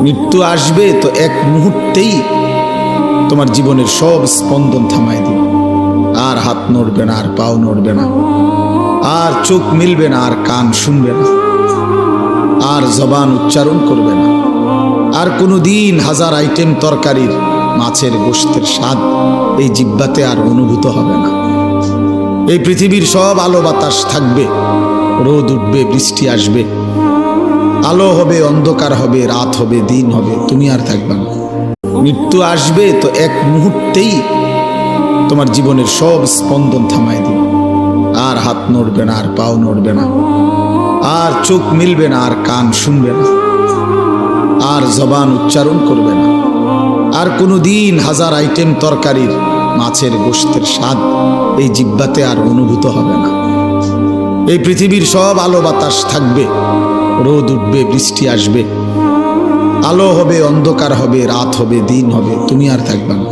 মৃত্যু আসবে তো এক মুহূর্তেই তোমার জীবনের সব স্পন্দন থামায় দিবে। আর হাত নড়বে না, আর পাও নড়বে না, আর চোখ মিলবে না, আর কান শুনবে না, আর জবান উচ্চারণ করবে না, আর কোনো দিন হাজার আইটেম তরকারির মাছের গোশতের স্বাদ এই জিহ্বাতে আর অনুভূত হবে না। এই পৃথিবীর সব আলো বাতাস থাকবে, রোদ উঠবে, বৃষ্টি আসবে, আলো হবে, অন্ধকার হবে, রাত হবে, দিন হবে, তুমি আর থাকবে না। মৃত্যু আসবে তো এক মুহূর্তেই তোমার জীবনের সব স্পন্দন থামায় দিবে। আর হাত নড়বে না, আর পাও নড়বে না, আর চোখ মিলবে না, আর কান শুনবে না, আর জবান উচ্চারণ করবে না, আর কোনো দিন হাজার আইটেম তরকারির মাছের গোশতের স্বাদ এই জিহ্বাতে আর অনুভূত হবে না। এই পৃথিবীর সব আলো বাতাস থাকবে, রোদ উঠবে, বৃষ্টি আসবে, আলো হবে, অন্ধকার হবে, রাত হবে, দিন হবে, তুমি আর থাকবে না।